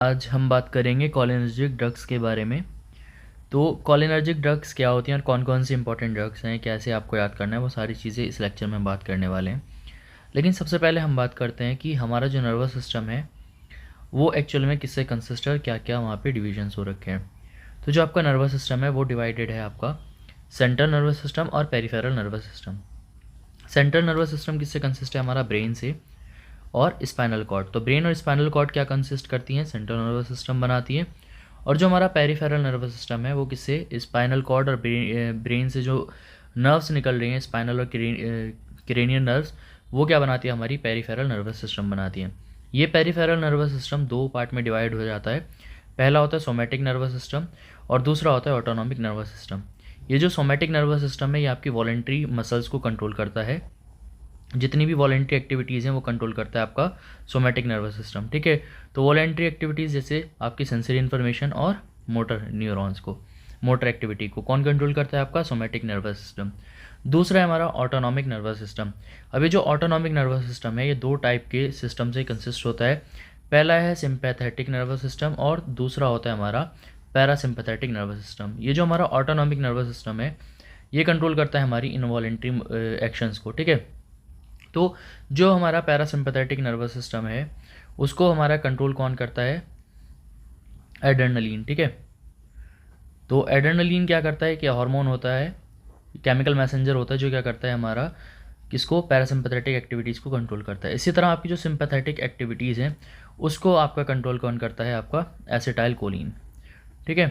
आज हम बात करेंगे कॉलिनर्जिक ड्रग्स के बारे में। तो कॉलिनर्जिक ड्रग्स क्या होती हैं और कौन कौन सी इंपॉर्टेंट ड्रग्स हैं, कैसे आपको याद करना है, वो सारी चीज़ें इस लेक्चर में हम बात करने वाले हैं। लेकिन सबसे पहले हम बात करते हैं कि हमारा जो नर्वस सिस्टम है वो एक्चुअल में किससे कंसिस्ट है और क्या क्या वहाँ पे डिविजन्स हो रखे हैं। तो जो आपका नर्वस सिस्टम है वो डिवाइडेड है आपका सेंट्रल नर्वस सिस्टम और peripheral nervous system. Central nervous system किससे कंसिस्ट है? हमारा ब्रेन से और स्पाइनल कॉर्ड। तो ब्रेन और स्पाइनल कॉर्ड क्या कंसिस्ट करती हैं? सेंट्रल नर्वस सिस्टम बनाती है। और जो हमारा पेरिफेरल नर्वस सिस्टम है वो किससे? स्पाइनल कॉर्ड और ब्रेन से जो नर्व्स निकल रही हैं, स्पाइनल और क्रेनियल नर्व्स, वो क्या बनाती है? हमारी पेरिफेरल नर्वस सिस्टम बनाती है। ये पेरिफेरल नर्वस सिस्टम दो पार्ट में डिवाइड हो जाता है। पहला होता है सोमैटिक नर्वस सिस्टम और दूसरा होता है ऑटोनॉमिक नर्वस सिस्टम। ये जो सोमैटिक नर्वस सिस्टम है ये आपकी वॉलेंट्री मसल्स को कंट्रोल करता है। जितनी भी वॉलेंट्री एक्टिविटीज़ हैं वो कंट्रोल करता है आपका सोमैटिक नर्वस सिस्टम। ठीक है, तो वॉलेंट्री एक्टिविटीज़ जैसे आपकी सेंसरी इन्फॉर्मेशन और मोटर न्यूरॉन्स को, मोटर एक्टिविटी को कौन कंट्रोल करता है? आपका सोमैटिक नर्वस सिस्टम। दूसरा है हमारा ऑटोनॉमिक नर्वस सिस्टम। अभी जो ऑटोनॉमिक नर्वस सिस्टम है ये दो टाइप के सिस्टम से कंसिस्ट होता है। पहला है सिंपैथेटिक नर्वस सिस्टम और दूसरा होता है हमारा पैरासिम्पैथेटिक नर्वस सिस्टम। ये जो हमारा ऑटोनॉमिक नर्वस सिस्टम है ये कंट्रोल करता है हमारी इनवॉलेंट्री एक्शंस को। ठीक है, तो जो हमारा पैरासिम्पैथेटिक नर्वस सिस्टम है उसको हमारा कंट्रोल कौन करता है? एड्रेनलिन। ठीक है, तो एड्रेनलिन क्या करता है कि हार्मोन होता है, केमिकल मैसेंजर होता है जो क्या करता है हमारा किसको? पैरासिम्पैथेटिक एक्टिविटीज़ को कंट्रोल करता है। इसी तरह आपकी जो सिंपैथेटिक एक्टिविटीज़ हैं उसको आपका कंट्रोल कौन करता है? आपका एसिटाइल कोलिन। ठीक है,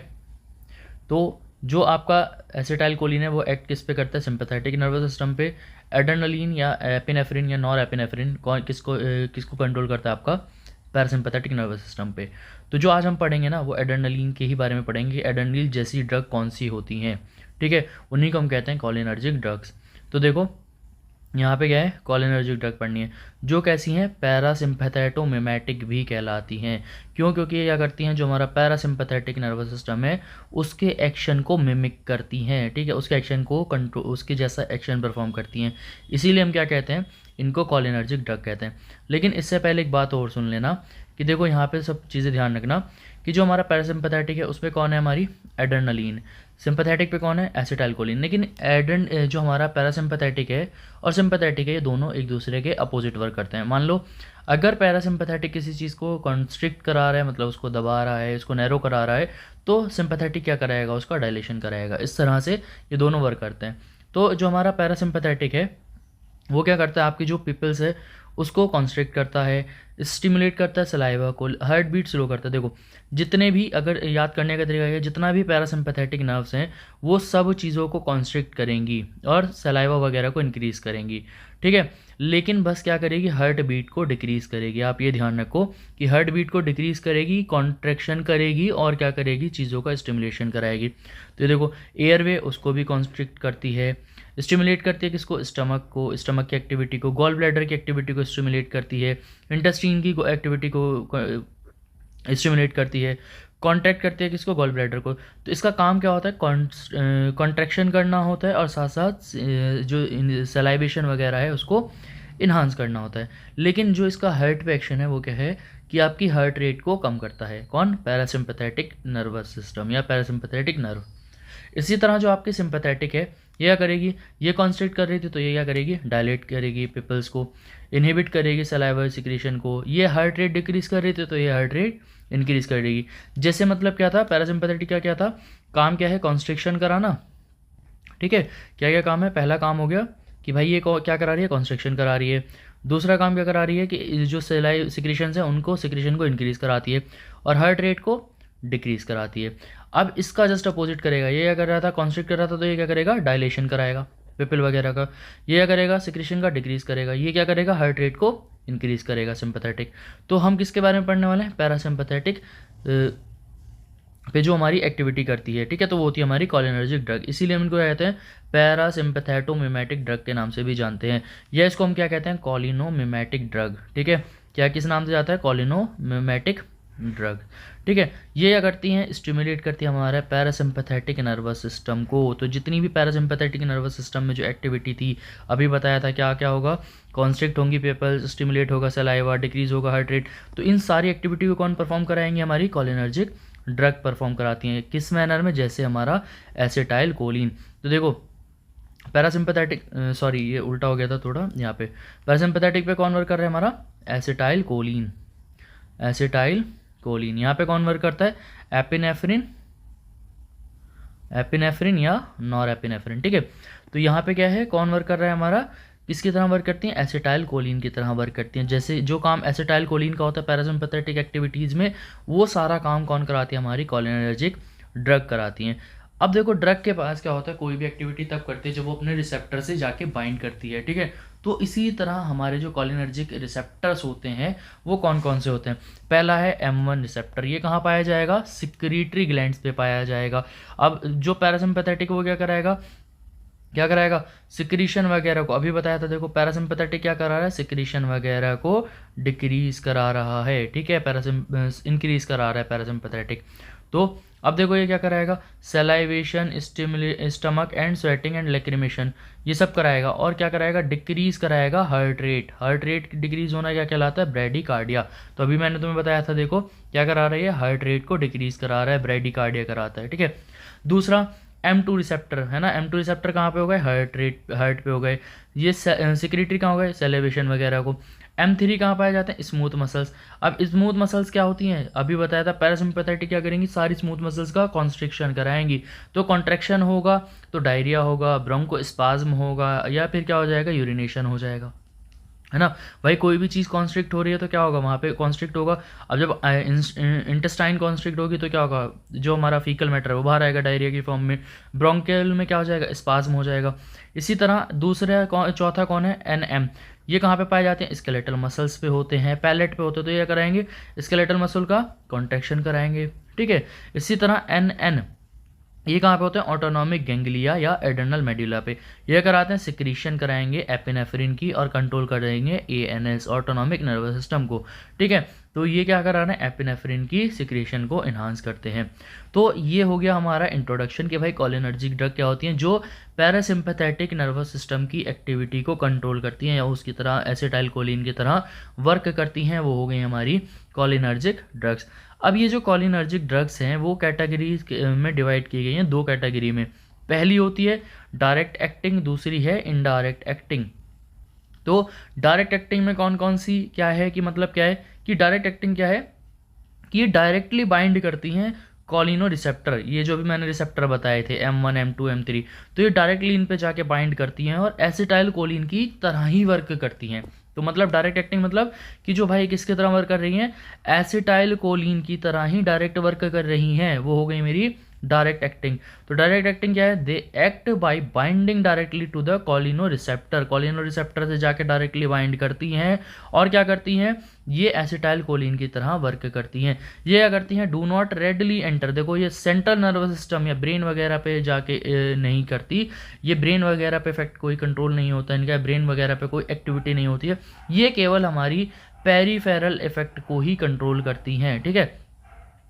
तो जो आपका एसिटाइल कोलिन है वो एक्ट किस पे करता है? सिंपैथेटिक नर्वस सिस्टम पे। एड्रेनलिन या एपिनेफ्रिन या नॉर एपिनेफ्रिन कौन किसको कंट्रोल करता है? आपका पैरासिम्पैथेटिक नर्वस सिस्टम पे। तो जो आज हम पढ़ेंगे ना वो एड्रेनलिन के ही बारे में पढ़ेंगे। एड्रेनलिन जैसी ड्रग कौन सी होती हैं, ठीक है, उन्हीं को हम कहते हैं कॉलिनर्जिक ड्रग्स। तो देखो यहाँ पे क्या है? कॉलिनर्जिक ड्रग पढ़नी है जो कैसी हैं? पैरासिम्पैथेटोमिमेटिक भी कहलाती हैं। क्यों? क्योंकि ये क्या करती हैं, जो हमारा पैरासिम्पैथेटिक नर्वस सिस्टम है उसके एक्शन को मिमिक करती हैं। ठीक है, उसके एक्शन को कंट्रोल, उसके जैसा एक्शन परफॉर्म करती हैं। इसीलिए हम क्या कहते हैं? इनको कॉलिनर्जिक ड्रग कहते हैं। लेकिन इससे पहले एक बात और सुन लेना कि देखो यहाँ पे सब चीज़ें ध्यान रखना कि जो हमारा पैरासिम्पैथेटिक है उस पर कौन है? हमारी एड्रेनलिन। सिंपैथेटिक पे कौन है? एसिटाइलकोलिन। लेकिन जो हमारा पैरासिम्पैथेटिक है और सिंपैथेटिक है ये दोनों एक दूसरे के अपोजिट वर्क करते हैं। मान लो अगर पैरासिम्पैथेटिक किसी चीज़ को कॉन्स्ट्रिक्ट करा रहा है, मतलब उसको दबा रहा है, उसको नैरो करा रहा है, तो सिंपैथेटिक क्या कराएगा? उसका डायलेशन कराएगा। इस तरह से ये दोनों वर्क करते हैं। तो जो हमारा पैरासिम्पैथेटिक है वो क्या करता है? आपकी जो पिपल्स है उसको कॉन्स्ट्रिक्ट करता है, स्टिमुलेट करता है सलाइवा को, हार्ट बीट स्लो करता है। देखो जितने भी, अगर याद करने का तरीका है, जितना भी पैरासिम्पैथेटिक नर्व्स हैं वो सब चीज़ों को कॉन्स्ट्रिक्ट करेंगी और सलाइवा वगैरह को इंक्रीज़ करेंगी। ठीक है, लेकिन बस क्या करेगी? हार्ट बीट को डिक्रीज़ करेगी। आप ये ध्यान रखो कि हार्ट बीट को डिक्रीज़ करेगी, कॉन्ट्रैक्शन करेगी और क्या करेगी? चीज़ों का स्टिमुलेशन कराएगी। तो देखो एयरवे उसको भी कॉन्स्ट्रिक्ट करती है, स्टिमुलेट करती है किसको? स्टमक को, स्टमक की एक्टिविटी को, गॉल ब्लैडर की एक्टिविटी को स्टिमुलेट करती है, इंटेस्टाइन की एक्टिविटी को स्टिमुलेट करती है, कॉन्ट्रैक्ट करती है किसको? गॉल ब्लैडर को। तो इसका काम क्या होता है? कॉन्ट्रैक्शन करना होता है और साथ साथ जो सलाइवेशन वगैरह है उसको इन्हांस करना होता है। लेकिन जो इसका हार्ट पे एक्शन है वो क्या है कि आपकी हार्ट रेट को कम करता है। कौन? पैरासिम्पैथेटिक नर्वस सिस्टम या पैरासिम्पैथेटिक नर्व। इसी तरह जो आपकी सिंपैथेटिक है ये क्या करेगी? ये कॉन्स्ट्रिक्ट कर रही थी तो ये क्या करेगी? डायलेट करेगी पिपल्स को, इनहिबिट करेगी सलाइवा सिक्रीशन को। ये हार्ट रेट डिक्रीज कर रही थी तो ये हार्ट रेट इंक्रीज करेगी। जैसे मतलब क्या था? पैरासिम्पैथेटिक का क्या था काम? क्या है? कॉन्स्ट्रिक्शन कराना। ठीक है, क्या क्या काम है? पहला काम हो गया कि भाई ये क्या करा रही है? कॉन्स्ट्रिक्शन करा रही है। दूसरा काम क्या करा रही है कि जो सलाई सिक्रीशंस है उनको, सिक्रीशन को इंक्रीज कराती है और हार्ट रेट को डिक्रीज कराती है। अब इसका जस्ट अपोजिट करेगा। ये क्या कर रहा था? कॉन्स्ट्रिक्ट कर रहा था तो ये क्या करेगा? डायलेशन कराएगा पिपल वगैरह का। ये क्या करेगा? सिक्रीशन का डिक्रीज करेगा। ये क्या करेगा? हार्ट रेट को इंक्रीज करेगा सिंपैथेटिक। तो हम किसके बारे में पढ़ने वाले हैं? पैरासिम्पैथेटिक पे जो हमारी एक्टिविटी करती है। ठीक है, तो वो होती है हमारी कॉलिनर्जिक ड्रग। इसीलिए हम इनको क्या कहते हैं? पैरासिम्पैथेटोमिमेटिक ड्रग के नाम से भी जानते हैं, या इसको हम क्या कहते हैं? कॉलिनोमिमेटिक ड्रग। ठीक है, क्या किस नाम से जाता है? कॉलिनोमिमेटिक ड्रग। ठीक है, ये क्या करती हैं, स्टिमुलेट करती है हमारे पैरासिम्पैथेटिक नर्वस सिस्टम को। तो जितनी भी पैरासिम्पैथेटिक नर्वस सिस्टम में जो एक्टिविटी थी, अभी बताया था क्या क्या होगा, कॉन्स्ट्रिक्ट होंगी पेपल्स, स्टिमुलेट होगा सलाइवा, डिक्रीज होगा हार्ट रेट। तो इन सारी एक्टिविटी को कौन परफॉर्म कराएंगे, हमारी कॉलिनर्जिक ड्रग परफॉर्म कराती हैं। किस मैनर में, जैसे हमारा एसिटाइल कोलिन। तो देखो पैरासिम्पैथेटिक, सॉरी ये उल्टा हो गया था थोड़ा, यहाँ पे पैरासिम्पैथेटिक पे कौन वर्क कर रहा है, हमारा एसिटाइल कोलिन। एसिटाइल कोलिन यहाँ पे कौन वर्क करता है, एपिनेफ्रिन, एपिनेफ्रिन या नॉर एपिनेफ्रिन। ठीक है, तो यहाँ पे क्या है, कौन वर्क कर रहा है हमारा, किसकी तरह वर्क करती हैं, एसिटाइल कोलिन की तरह वर्क करती हैं। जैसे जो काम एसिटाइल कोलिन का होता है पैरासिम्पैथेटिक एक्टिविटीज़ में, वो सारा काम कौन कराती है, हमारी कॉलिनर्जिक ड्रग कराती हैं। अब देखो ड्रग के पास क्या होता है, कोई भी एक्टिविटी तब करती है जब वो अपने रिसेप्टर से जाके बाइंड करती है। ठीक है, तो इसी तरह हमारे जो कॉलिनर्जिक रिसेप्टर्स होते हैं वो कौन कौन से होते हैं। पहला है M1 रिसेप्टर, ये कहाँ पाया जाएगा, सिक्रीटरी ग्लैंड्स पे पाया जाएगा। अब जो पैरासिम्पैथेटिक वो क्या कराएगा, क्या कराएगा, सिक्रीशन वगैरह को, अभी बताया था देखो पैरासिम्पैथेटिक क्या करा रहा है, सिक्रीशन वगैरह को डिक्रीज करा रहा है। ठीक है, इंक्रीज करा रहा है पैरासिम्पैथेटिक। तो अब देखो ये क्या कराएगा, salivation, stomach and sweating and lacrimation, ये सब कराएगा। और क्या कराएगा, डिक्रीज कराएगा heart rate. Heart rate decrease होना क्या कहलाता है, ब्रेडिकार्डिया। तो अभी मैंने तुम्हें बताया था, देखो क्या करा रही है, हार्ट रेट को डिक्रीज करा रहा है, ब्रेडिकार्डिया कराता है। ठीक है, दूसरा M2 रिसेप्टर है ना, M2 रिसेप्टर कहाँ पे हो गए, हार्ट रेट, हार्ट पे हो गए। ये सिक्रेटरी कहाँ हो गए, सेलेवेशन वगैरह को। M3 कहाँ पाए जाते हैं, स्मूथ मसल्स। अब स्मूथ मसल्स क्या होती हैं, अभी बताया था पैरासिम्पैथेटिक क्या करेंगी, सारी स्मूथ मसल्स का कॉन्स्ट्रिक्शन कराएंगी। तो कॉन्ट्रैक्शन होगा तो डायरिया होगा, ब्रोंकोस्पाज्म होगा, या फिर क्या हो जाएगा, यूरिनेशन हो जाएगा, है ना। भाई कोई भी चीज़ कॉन्स्ट्रिक्ट हो रही है तो क्या होगा, वहाँ पे कॉन्स्ट्रिक्ट होगा। अब जब इंटेस्टाइन कॉन्स्ट्रिक्ट होगी तो क्या होगा, जो हमारा फीकल मैटर है वो बाहर आएगा डायरिया की फॉर्म में। ब्रोंकियल में क्या हो जाएगा, स्पाज्म हो जाएगा। इसी तरह दूसरा चौथा कौन है, NM। ये कहाँ पे पाए जाते हैं, स्केलेटल मसल्स पे होते हैं, पैलेट पे होते हैं। तो ये कराएंगे, स्केलेटल मसल का कॉन्ट्रैक्शन कराएंगे। ठीक है, इसी तरह NN, ये कहाँ पे होते हैं, ऑटोनॉमिक गैंग्लिया या एडर्नल मेडुला पे। ये कराते हैं, सिक्रीशन कराएंगे एपिनेफ्रिन की और कंट्रोल करेंगे ANS, ऑटोनॉमिक नर्वस सिस्टम को। ठीक है, तो ये क्या करा रहे हैं, एपिनेफ्रिन की सिक्रीशन को इन्हांस करते हैं। तो ये हो गया हमारा इंट्रोडक्शन कि भाई कॉलिनर्जिक ड्रग क्या होती हैं, जो पैरासिम्पैथेटिक नर्वस सिस्टम की एक्टिविटी को कंट्रोल करती हैं या उसकी तरह एसिटाइल कोलिन की तरह वर्क करती हैं। वो हो गई हमारी कॉलिनर्जिक ड्रग्स। अब ये जो कॉलिनर्जिक ड्रग्स हैं वो कैटेगरीज में डिवाइड की गई हैं, दो कैटेगरी में। पहली होती है डायरेक्ट एक्टिंग, दूसरी है इनडायरेक्ट एक्टिंग। तो डायरेक्ट एक्टिंग में कौन कौन सी क्या है, कि मतलब क्या है कि डायरेक्ट एक्टिंग क्या है कि ये डायरेक्टली बाइंड करती हैं कॉलिनो रिसेप्टर। ये जो भी मैंने रिसेप्टर बताए थे M1, M2, M3, तो ये डायरेक्टली इन पे जाके बाइंड करती हैं और एसिटाइल कोलिन की तरह ही वर्क करती हैं। तो मतलब डायरेक्ट एक्टिंग मतलब कि जो भाई किसकी तरह वर्क कर रही हैं, एसिटाइल कोलिन की तरह ही डायरेक्ट वर्क कर रही हैं, वो हो गई मेरी डायरेक्ट एक्टिंग। तो डायरेक्ट एक्टिंग क्या है, they act by binding directly to the cholino receptor. Cholino receptor से जाके डायरेक्टली बाइंड करती हैं और क्या करती हैं, ये एसिटाइल कोलिन की तरह वर्क करती हैं। ये क्या करती हैं, डू नॉट रेडली एंटर। देखो ये सेंट्रल नर्वस सिस्टम या ब्रेन वगैरह पे जाके नहीं करती, ये ब्रेन वगैरह पे इफेक्ट कोई कंट्रोल नहीं होता इनका, ब्रेन वगैरह पे कोई एक्टिविटी नहीं होती है, ये केवल हमारी पेरीफेरल इफेक्ट को ही कंट्रोल करती हैं। ठीक है,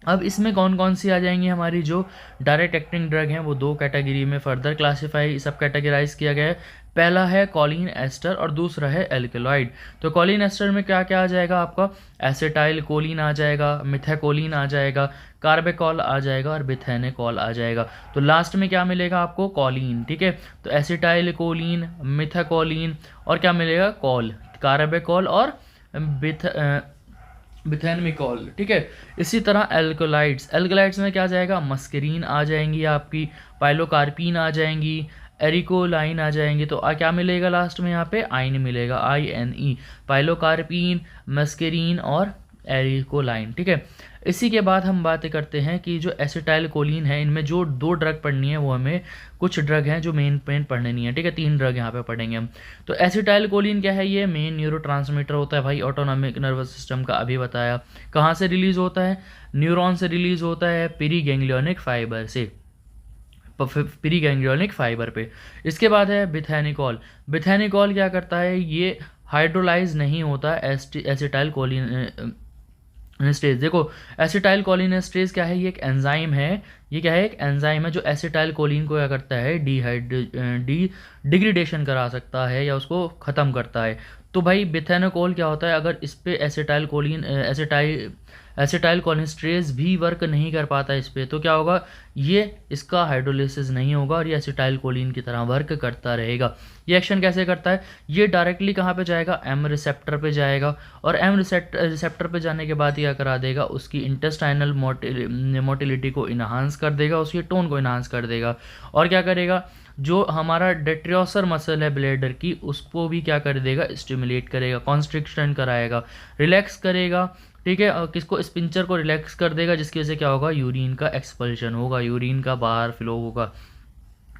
अब इसमें कौन कौन सी आ जाएंगी, हमारी जो डायरेक्ट एक्टिंग ड्रग हैं वो दो कैटेगरी में फर्दर क्लासीफाई सब कैटेगराइज किया गया है। पहला है कॉलिन एस्टर और दूसरा है एल्केलॉइड। तो कॉलिन एस्टर में क्या क्या आ जाएगा आपका, एसिटाइल कोलिन आ जाएगा, मिथाकोलिन आ जाएगा, कार्बेकॉल आ जाएगा और बिथेनेकॉल आ जाएगा। तो लास्ट में क्या मिलेगा आपको, कॉलिन। ठीक है, तो एसिटाइल कोलिन, मिथाकोलिन और क्या मिलेगा, कॉल, कार्बेकॉल और बिथेनमिकॉल। ठीक है, इसी तरह एल्कोलाइड्स, एल्कोलाइड्स में क्या जाएगा, मस्करीन आ जाएंगी आपकी, पाइलोकार्पिन आ जाएंगी, एरिकोलाइन आ जाएंगी। तो क्या मिलेगा लास्ट में यहाँ पे, आइन मिलेगा, INE, पाइलोकार्पिन, मस्करीन और एरिकोलाइन। ठीक है, इसी के बाद हम बातें करते हैं कि जो एसिटाइल कोलिन है, इनमें जो दो ड्रग पढ़नी है वो हमें, कुछ ड्रग हैं जो मेन पढ़ने नहीं है। ठीक है, 3 ड्रग यहाँ पे पढ़ेंगे हम। तो एसिटाइल कोलिन क्या है, ये मेन न्यूरोट्रांसमीटर होता है भाई, ऑटोनॉमिक नर्वस सिस्टम का, अभी बताया। कहाँ से रिलीज होता है, न्यूरॉन से रिलीज होता है, पेरीगैंग्लियोनिक फाइबर से, पेरीगैंग्लियोनिक फाइबर पे। इसके बाद है बिथेनिकॉल। बिथेनिकॉल क्या करता है, ये हाइड्रोलाइज नहीं होता एसिटाइल कोलिन एस्ट्रेज देखो, एसिटाइल कोलिन एस्ट्रेज क्या है, ये एक एंजाइम है। ये क्या है, एक एंजाइम है जो एसिटाइल कोलिन को क्या करता है, डी डिग्रेडेशन करा सकता है या उसको ख़त्म करता है। तो भाई बिथेनोकोल क्या होता है, अगर इस पे एसिटाइल कोलिन एसिटाइल कोलिनस्ट्रेज भी वर्क नहीं कर पाता इस पे, तो क्या होगा, ये इसका हाइड्रोलिसिस नहीं होगा और ये एसिटाइल कोलिन की तरह वर्क करता रहेगा। ये एक्शन कैसे करता है, ये डायरेक्टली कहाँ पे जाएगा, एम रिसेप्टर पे जाएगा, और एम रिसेप्टर पे जाने के बाद क्या करा देगा, उसकी इंटेस्टाइनल मोटिलिटी को इन्हांस कर देगा, उसकी टोन को इन्हांस कर देगा। और क्या करेगा, जो हमारा डेट्रियोसर मसल है ब्लेडर की, उसको भी क्या कर देगा, स्टिमुलेट करेगा, कॉन्स्ट्रिक्शन कराएगा, रिलैक्स करेगा। ठीक है, और किसको, स्पिंचर को रिलैक्स कर देगा, जिसकी वजह से क्या होगा, यूरिन का एक्सपल्शन होगा, यूरिन का बाहर फ्लो होगा।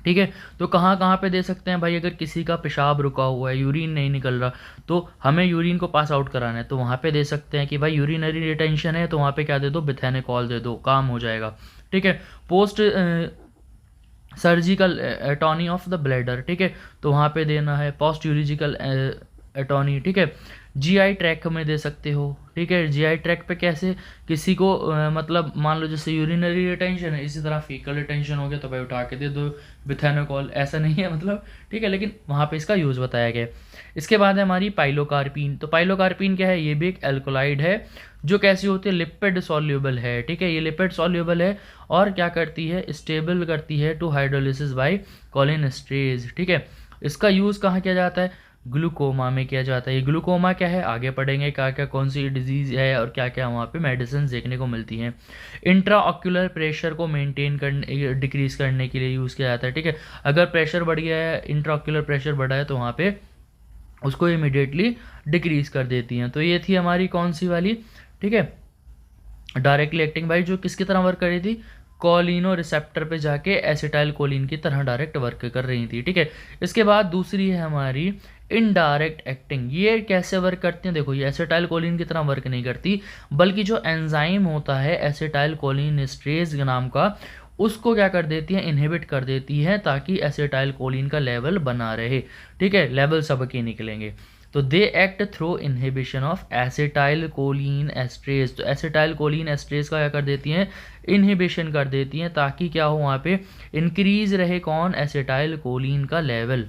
ठीक है, तो कहाँ कहाँ पे दे सकते हैं भाई, अगर किसी का पेशाब रुका हुआ है, यूरिन नहीं निकल रहा, तो हमें यूरिन को पास आउट कराना है, तो वहाँ पे दे सकते हैं कि भाई यूरिनरी रिटेंशन है, तो वहाँ पे क्या दे दो, बिथेनोकोल दे दो, काम हो जाएगा। ठीक है, post surgical atony of the bladder, ठीक है, तो वहाँ पे देना है पोस्ट यूरिजिकल एटॉनी। ठीक है, जीआई ट्रैक में दे सकते हो। ठीक है, जीआई ट्रैक पे कैसे, किसी को मतलब मान लो जैसे यूरिनरी रिटेंशन है, इसी तरह फीकल रिटेंशन हो गया, तो भाई उठा के दे दो बिथेनोकोल, ऐसा नहीं है मतलब। ठीक है, लेकिन वहाँ पे इसका यूज़ बताया गया है। इसके बाद है हमारी पाइलोकार्पिन। तो पाइलोकार्पिन क्या है, ये भी एक एल्कोलाइड है जो कैसी होती है, लिपिड सॉल्यूबल है। ठीक है, ये लिपिड सॉल्यूबल है और क्या करती है, स्टेबल करती है टू हाइड्रोलिसिस बाय कोलिनेस्ट्रेज। ठीक है, इसका यूज़ कहाँ किया जाता है, ग्लूकोमा में किया जाता है। ये ग्लूकोमा क्या है, आगे पढ़ेंगे क्या क्या कौन सी डिजीज़ है और क्या क्या वहाँ पे मेडिसिन देखने को मिलती हैं। इंट्रा ऑक्यूलर प्रेशर को मेंटेन करने, डिक्रीज करने के लिए यूज़ किया जाता है। ठीक है, अगर प्रेशर बढ़ गया है, इंट्रा ऑक्यूलर प्रेशर बढ़ा है, तो वहाँ पे उसको इमिडिएटली डिक्रीज कर देती हैं। तो ये थी हमारी कौन सी वाली, ठीक है, डायरेक्टली एक्टिंग भाई, जो किसकी तरह वर्क कर रही थी, कोलिनो रिसेप्टर पे जाके एसिटाइल कोलिन की तरह डायरेक्ट वर्क कर रही थी। ठीक है, इसके बाद दूसरी है हमारी इनडायरेक्ट एक्टिंग। ये कैसे वर्क करती हैं, देखो ये एसिटाइल कोलिन की तरह वर्क नहीं करती, बल्कि जो एंजाइम होता है एसिटाइल कोलिनेस्ट्रेज नाम का, उसको क्या कर देती है, इनहिबिट कर देती है, ताकि एसिटाइल कोलिन का लेवल बना रहे। ठीक है, लेवल सबके निकलेंगे। तो they act through inhibition of acetyl choline esterase. तो एसिटाइल कोलिन एस्ट्रेज का क्या कर देती हैं, इनहिबिशन कर देती हैं, ताकि क्या हो, वहाँ पे इंक्रीज रहे कौन, एसिटाइल कोलिन का लेवल।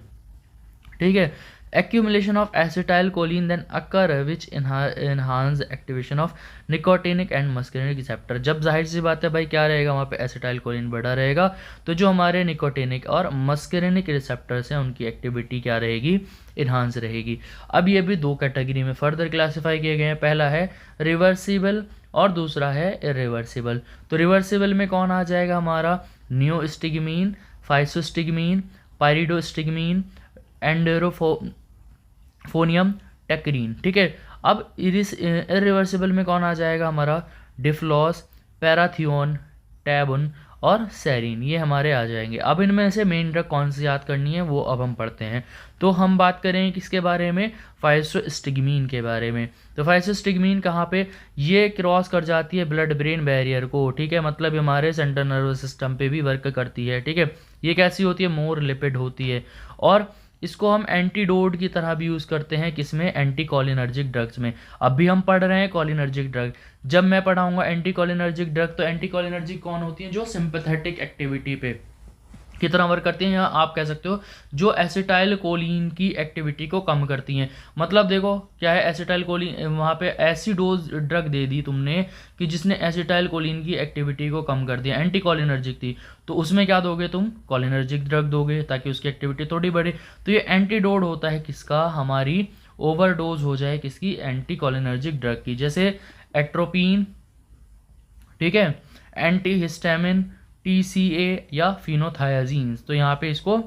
ठीक है, accumulation of acetylcholine then occur which enhance activation of nicotinic and muscarinic receptor। जब जाहिर सी बात है भाई क्या रहेगा, वहाँ पे एसिटाइलकोलिन बढ़ा रहेगा, तो जो हमारे निकोटिनिक और मस्करिनिक रिसेप्टर्स हैं उनकी एक्टिविटी क्या रहेगी, इन्हांस रहेगी। अब ये भी दो कैटेगरी में फर्दर क्लासीफाई किए गए हैं, पहला है रिवर्सिबल और दूसरा है इरिवर्सिबल। तो रिवर्सिबल में कौन आ जाएगा हमारा, नियोस्टिग्मीन, फाइसोस्टिग्मीन, पायरिडोस्टिग्मीन, एंडेरोफोनियम टेक्रीन। ठीक है, अब इरिवर्सिबल में कौन आ जाएगा हमारा, डिफ्लॉस, पैराथियोन, टैबुन और सेरिन, ये हमारे आ जाएंगे। अब इनमें से मेन ड्रग कौन सी याद करनी है, वो अब हम पढ़ते हैं। तो हम बात करें किसके बारे में, फाइसोस्टिग्मीन के बारे में। तो फाइसोस्टिग्मीन कहाँ पे, ये क्रॉस कर जाती है ब्लड ब्रेन बैरियर को। ठीक है, मतलब हमारे सेंट्रल नर्वस सिस्टम पे भी वर्क करती है। ठीक है, ये कैसी होती है, मोर लिपिड होती है, और इसको हम एंटीडोट की तरह भी यूज़ करते हैं, किसमें, एंटी कोलिनर्जिक ड्रग्स में। अब भी हम पढ़ रहे हैं कोलिनर्जिक ड्रग, जब मैं पढ़ाऊंगा एंटी कोलिनर्जिक ड्रग, तो एंटी कोलिनर्जिक कौन होती हैं, जो सिंपैथेटिक एक्टिविटी पे की तरह वर्क करती हैं, या आप कह सकते हो जो एसिटाइल कोलिन की एक्टिविटी को कम करती हैं। मतलब देखो क्या है, एसिटाइल कोलिन, वहाँ पे ऐसी डोज ड्रग दे दी तुमने कि जिसने एसिटाइल कोलिन की एक्टिविटी को कम कर दिया, एंटी कोलिनर्जिक थी, तो उसमें क्या दोगे तुम, कोलिनर्जिक ड्रग दोगे, ताकि उसकी एक्टिविटी थोड़ी बढ़े। तो ये एंटीडोट होता है किसका, हमारी ओवरडोज हो जाए किसकी, एंटी कोलिनर्जिक ड्रग की, जैसे एट्रोपिन, ठीक है, एंटी हिस्टामिन, TCA या फिनोथायाजीन्स। तो यहाँ पे इसको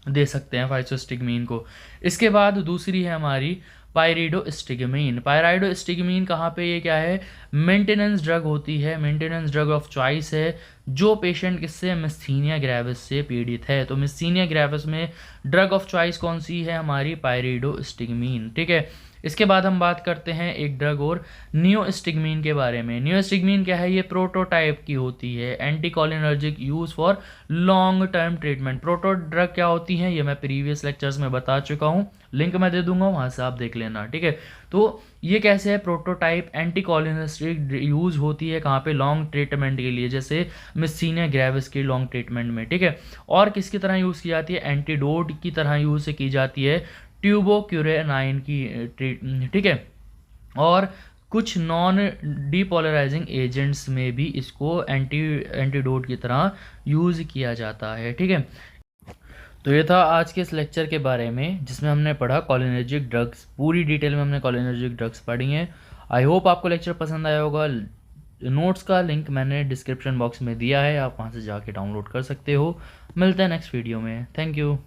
दे सकते हैं फाइसोस्टिग्मीन को। इसके बाद दूसरी है हमारी पायरिडोस्टिग्मीन। पायराइडोस्टिग्मीन कहाँ पे, ये क्या है, मेंटेनेंस ड्रग होती है, मेंटेनेंस ड्रग ऑफ चॉइस है, जो पेशेंट किससे, मिस्थीनिया ग्रेविस से पीड़ित है। तो मिस्थीनिया ग्रेविस में ड्रग ऑफ चॉइस कौन सी है, हमारी पायरिडोस्टिग्मीन। ठीक है, इसके बाद हम बात करते हैं एक ड्रग और नियोस्टिग्मीन के बारे में। नियोस्टिग्मीन क्या है, ये प्रोटोटाइप की होती है, anti cholinergic use for long term treatment. Proto drug क्या होती हैं, ये मैं प्रीवियस लेक्चर्स में बता चुका हूँ, लिंक मैं दे दूंगा, वहाँ से आप देख लेना। ठीक है, तो ये कैसे है? प्रोटोटाइप एंटीकोलिनर्जिक यूज़ होती है कहाँ पे? लॉन्ग ट्रीटमेंट के लिए, जैसे मिस्थीनिया ग्रेविस की लॉन्ग ट्रीटमेंट में, ठीक है। और किसकी तरह यूज़ की जाती है? एंटीडोट की तरह यूज़ की जाती है ट्यूबोक्यूरेनाइन की ठीक है। और कुछ नॉन डीपोलराइजिंग एजेंट्स में भी इसको एंटीडोट की तरह यूज़ किया जाता है, ठीक है। तो ये था आज के इस लेक्चर के बारे में, जिसमें हमने पढ़ा कॉलिनर्जिक ड्रग्स। पूरी डिटेल में हमने कॉलिनर्जिक ड्रग्स पढ़ी हैं। आई होप आपको लेक्चर पसंद आया होगा। नोट्स का लिंक मैंने डिस्क्रिप्शन बॉक्स में दिया है, आप वहाँ से जाके डाउनलोड कर सकते हो। मिलते हैं नेक्स्ट वीडियो में। Thank you.